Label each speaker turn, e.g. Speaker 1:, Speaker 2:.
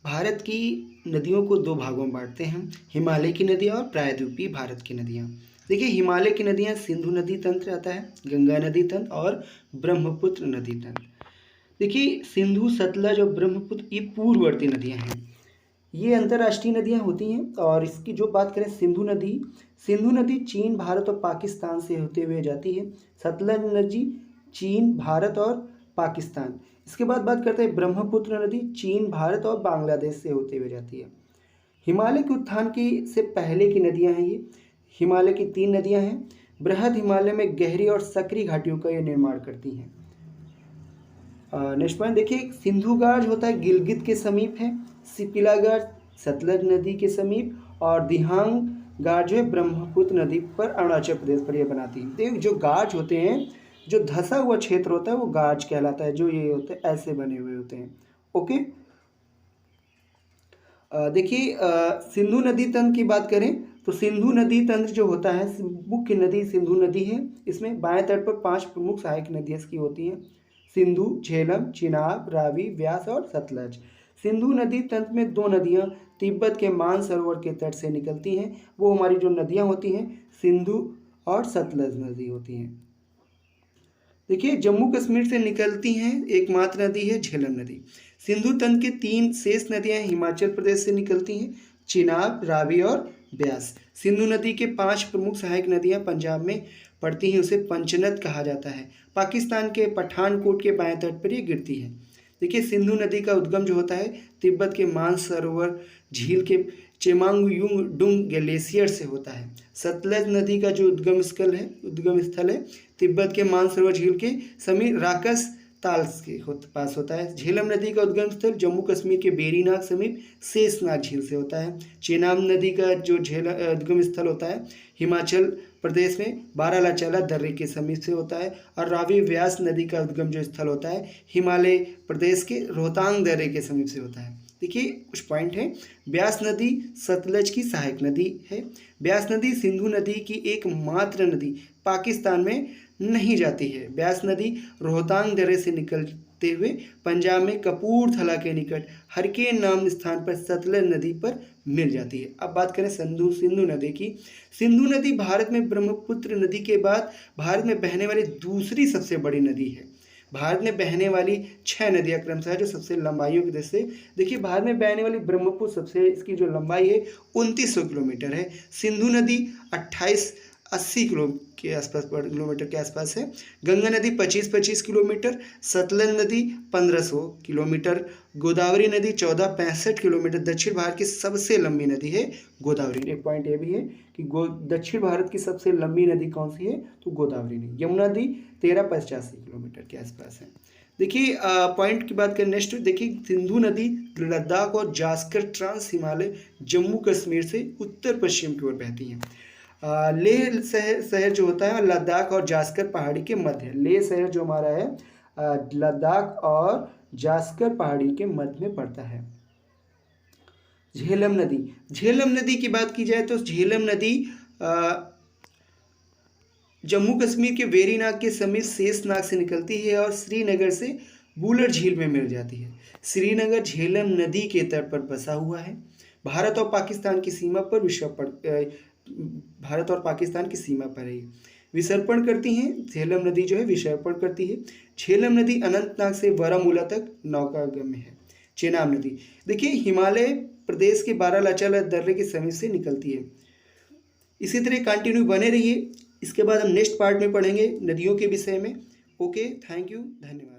Speaker 1: भारत की नदियों को दो भागों में बांटते हैं, हिमालय की नदियाँ और प्रायद्वीपीय भारत की नदियाँ। देखिए, हिमालय की नदियाँ सिंधु नदी तंत्र आता है, गंगा नदी तंत्र और ब्रह्मपुत्र नदी तंत्र। देखिए, सिंधु, सतलज और ब्रह्मपुत्र ये पूर्ववर्ती नदियाँ हैं। ये अंतर्राष्ट्रीय नदियाँ होती हैं। और इसकी जो बात करें, सिंधु नदी चीन, भारत और पाकिस्तान से होते हुए जाती है। सतलज नदी चीन, भारत और पाकिस्तान। इसके बाद बात करते हैं ब्रह्मपुत्र नदी, चीन, भारत और बांग्लादेश से होते हुए जाती है। हिमालय के उत्थान की से पहले की नदियां हैं ये। हिमालय की 3 नदियां हैं। बृहद हिमालय में गहरी और सकरी घाटियों का ये निर्माण करती हैं। नेक्स्ट पॉइंट देखिए, सिंधु गाज होता है गिलगित के समीप है, सिपिला गाज सतलज नदी के समीप और दिहांग गाज जो है ब्रह्मपुत्र नदी पर अरुणाचल प्रदेश पर ये बनाती है। तो जो गाज होते हैं, जो धंसा हुआ क्षेत्र होता है वो गाज कहलाता है। जो ये होते हैं ऐसे बने हुए होते हैं। ओके, देखिए, सिंधु नदी तंत्र की बात करें तो सिंधु नदी तंत्र जो होता है, मुख्य नदी सिंधु नदी है। इसमें बाएं तट पर 5 प्रमुख सहायक नदियाँ इसकी होती हैं, सिंधु, झेलम, चिनाब, रावी, व्यास और सतलज। सिंधु नदी तंत्र में 2 नदियाँ तिब्बत के मानसरोवर के तट से निकलती हैं। वो हमारी जो नदियाँ होती हैं सिंधु और सतलज नदी होती हैं। देखिए, जम्मू कश्मीर से निकलती हैं एकमात्र नदी है झेलम नदी। सिंधु तंत्र की 3 शेष नदियां हिमाचल प्रदेश से निकलती हैं, चिनाब, रावी और ब्यास। सिंधु नदी के 5 प्रमुख सहायक नदियां पंजाब में पड़ती हैं, उसे पंचनद कहा जाता है। पाकिस्तान के पठानकोट के बाएं तट पर ये गिरती है। देखिए, सिंधु नदी का उद्गम जो होता है तिब्बत के मानसरोवर झील के चेमांगयुंग ग्लेशियर से होता है। सतलज नदी का जो उद्गम स्थल है तिब्बत के मानसरोवर झील के समीप राकस ताल के पास होता है। झेलम नदी का उद्गम स्थल जम्मू कश्मीर के बेरीनाग समीप शेषनाग झील से होता है। चेनाब नदी का जो उद्गम स्थल होता है हिमाचल प्रदेश में बारालाचाला दर्रे के समीप से होता है। और रावी व्यास नदी का उद्गम जो स्थल होता है हिमालय प्रदेश के रोहतांग दर्रे के समीप से होता है। देखिए, कुछ पॉइंट है। ब्यास नदी सतलज की सहायक नदी है। ब्यास नदी सिंधु नदी की एकमात्र नदी पाकिस्तान में नहीं जाती है। ब्यास नदी रोहतांग दर्रे से निकलते हुए पंजाब में कपूरथला के निकट हरकेन नाम स्थान पर सतलज नदी पर मिल जाती है। अब बात करें सिंधु नदी की। सिंधु नदी भारत में ब्रह्मपुत्र नदी के बाद भारत में बहने वाली दूसरी सबसे बड़ी नदी है। भारत में बहने वाली 6 नदियाँ क्रमशः जो सबसे लंबाइयों की दृष्टि से, देखिए, भारत में बहने वाली ब्रह्मपुत्र सबसे, इसकी जो लंबाई है 2900 किलोमीटर है। सिंधु नदी 2880 किलोमीटर के आसपास है। गंगा नदी 25 किलोमीटर, सतलज नदी 1500 किलोमीटर, गोदावरी नदी 1465 किलोमीटर। दक्षिण भारत की सबसे लंबी नदी है गोदावरी। एक पॉइंट ये भी है कि दक्षिण भारत की सबसे लंबी नदी कौन सी है, तो गोदावरी नदी। यमुना नदी 1385 किलोमीटर के आसपास है। देखिए, पॉइंट की बात करें नेक्स्ट, देखिए, सिंधु नदी लद्दाख और जास्कर ट्रांस हिमालय जम्मू कश्मीर से उत्तर पश्चिम की ओर बहती हैं। लेह शहर जो होता है लद्दाख और जास्कर पहाड़ी के मध्य, लेह शहर जो हमारा है लद्दाख और जास्कर पहाड़ी के मध्य में पड़ता है। झेलम नदी की बात की जाए तो झेलम नदी जम्मू कश्मीर के वेरीनाग के समीप शेषनाग से निकलती है और श्रीनगर से बुलर झील में मिल जाती है। श्रीनगर झेलम नदी के तट पर बसा हुआ है। भारत और पाकिस्तान की सीमा पर है। विसर्पण करती हैं, झेलम नदी जो है विसर्पण करती है। झेलम नदी अनंतनाग से बारामूला तक नौकागम्य है। चेनाब नदी, देखिए, हिमालय प्रदेश के बारालाचाला दर्रे के समीप से निकलती है। इसी तरह कंटिन्यू बने रहिए। इसके बाद हम नेक्स्ट पार्ट में पढ़ेंगे नदियों के विषय में। ओके, थैंक यू, धन्यवाद।